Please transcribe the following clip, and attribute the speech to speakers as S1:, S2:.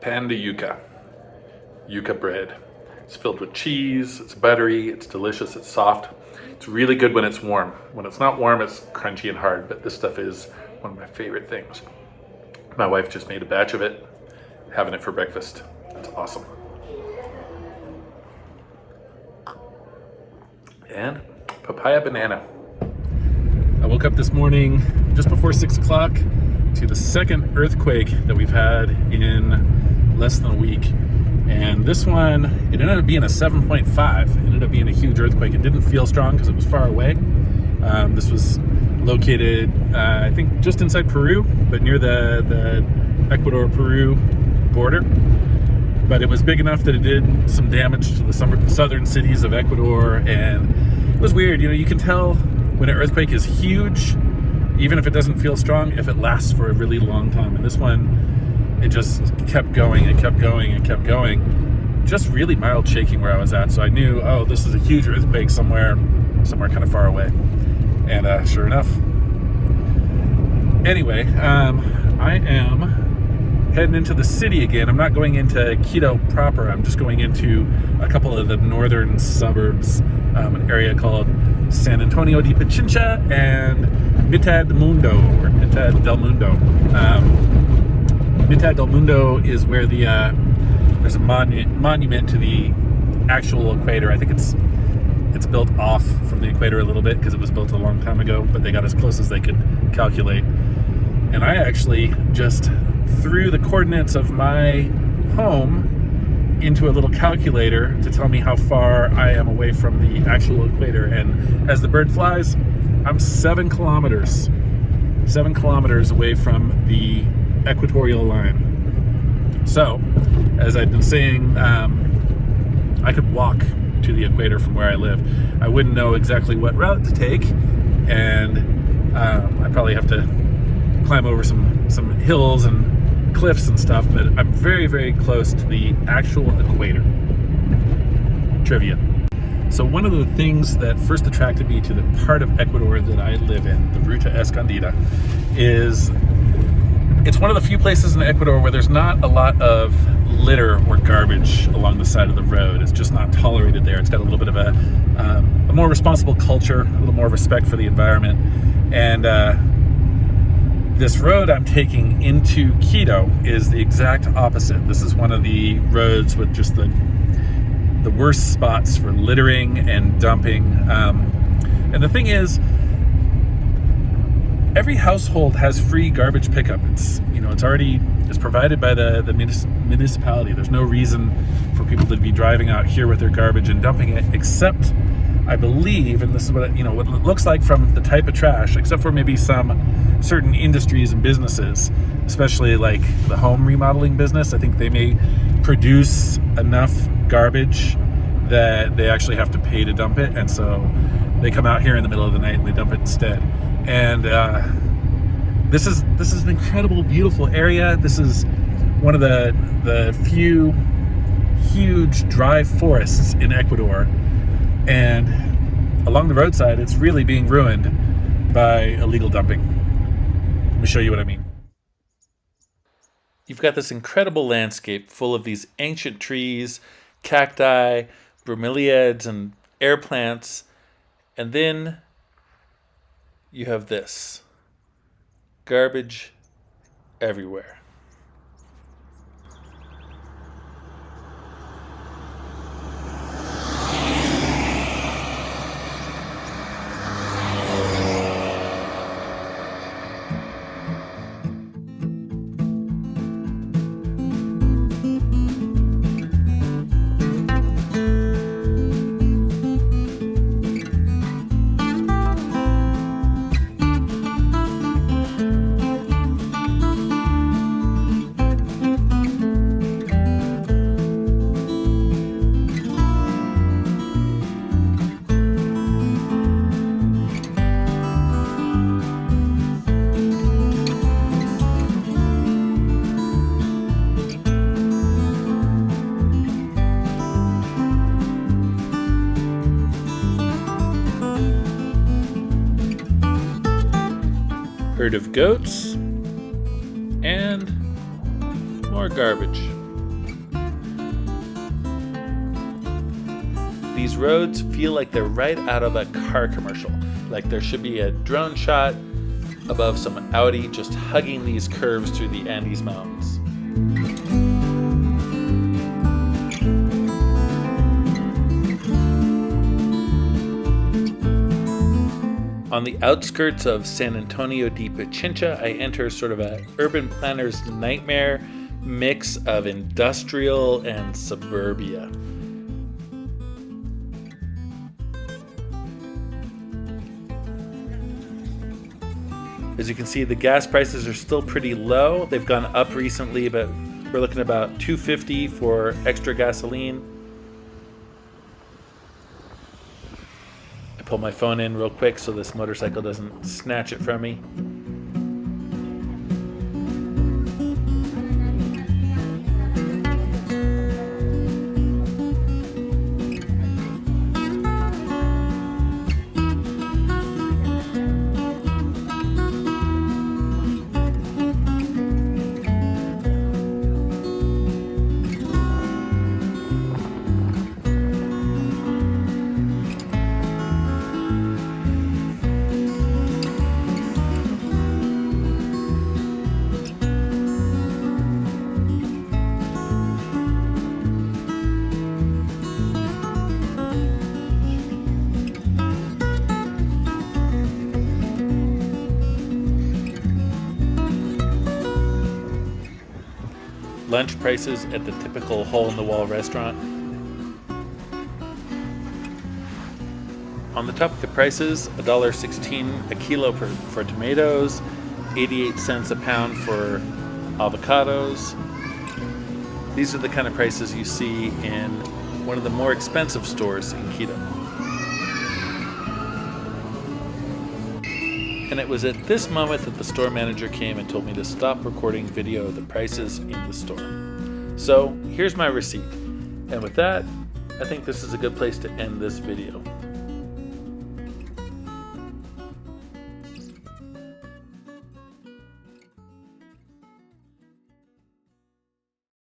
S1: pan de yuca bread. It's filled with cheese, it's buttery, it's delicious, it's soft. It's really good when it's warm. When it's not warm, it's crunchy and hard, but this stuff is one of my favorite things. My wife just made a batch of it, having it for breakfast. It's awesome. And papaya banana. I woke up this morning just before 6 o'clock to the second earthquake that we've had in less than a week. And this one, it ended up being a 7.5. It ended up being a huge earthquake. It didn't feel strong because it was far away. This was located, I think, just inside Peru, but near the Ecuador-Peru border. But it was big enough that it did some damage to the southern cities of Ecuador. And it was weird. You know, you can tell when an earthquake is huge, even if it doesn't feel strong, if it lasts for a really long time. And this one, it just kept going and kept going and kept going. Just really mild shaking where I was at. So I knew, oh, this is a huge earthquake somewhere kind of far away. And sure enough. Anyway, I am heading into the city again. I'm not going into Quito proper. I'm just going into a couple of the northern suburbs, an area called San Antonio de Pichincha and Mitad Mundo, or Mitad del Mundo. Mitad del Mundo is where there's a monument to the actual equator. I think it's built off from the equator a little bit because it was built a long time ago, but they got as close as they could calculate. And I actually just threw the coordinates of my home into a little calculator to tell me how far I am away from the actual equator. And as the bird flies, I'm 7 kilometers away from the equatorial line. So, as I've been saying, I could walk to the equator from where I live. I wouldn't know exactly what route to take, and I'd probably have to climb over some hills and cliffs and stuff, but I'm very, very close to the actual equator. Trivia. So one of the things that first attracted me to the part of Ecuador that I live in, the Ruta Escondida, is it's one of the few places in Ecuador where there's not a lot of litter or garbage along the side of the road. It's just not tolerated there. It's got a little bit of a more responsible culture, a little more respect for the environment. And this road I'm taking into Quito is the exact opposite. This is one of the roads with just the worst spots for littering and dumping. And the thing is, every household has free garbage pickup. It's provided by the municipality. There's no reason for people to be driving out here with their garbage and dumping it, except, I believe, and this is what it looks like from the type of trash, except for maybe some certain industries and businesses, especially like the home remodeling business. I think they may produce enough garbage that they actually have to pay to dump it, and so they come out here in the middle of the night and they dump it instead. And this is an incredible, beautiful area. This is one of the few huge dry forests in Ecuador, and along the roadside, it's really being ruined by illegal dumping. Let me show you what I mean. You've got this incredible landscape full of these ancient trees, cacti, bromeliads, and air plants, and then you have this. Garbage everywhere. herd of goats, and more garbage. These roads feel like they're right out of a car commercial. Like there should be a drone shot above some Audi just hugging these curves through the Andes Mountains. On the outskirts of San Antonio de Pichincha, I enter sort of an urban planner's nightmare mix of industrial and suburbia. As you can see, the gas prices are still pretty low. They've gone up recently, but we're looking at about $2.50 for extra gasoline. I pull my phone in real quick so this motorcycle doesn't snatch it from me. Lunch prices at the typical hole-in-the-wall restaurant. On the top of the prices, $1.16 a kilo for tomatoes, 88 cents a pound for avocados. These are the kind of prices you see in one of the more expensive stores in Quito. And it was at this moment that the store manager came and told me to stop recording video of the prices in the store. So here's my receipt. And with that, I think this is a good place to end this video.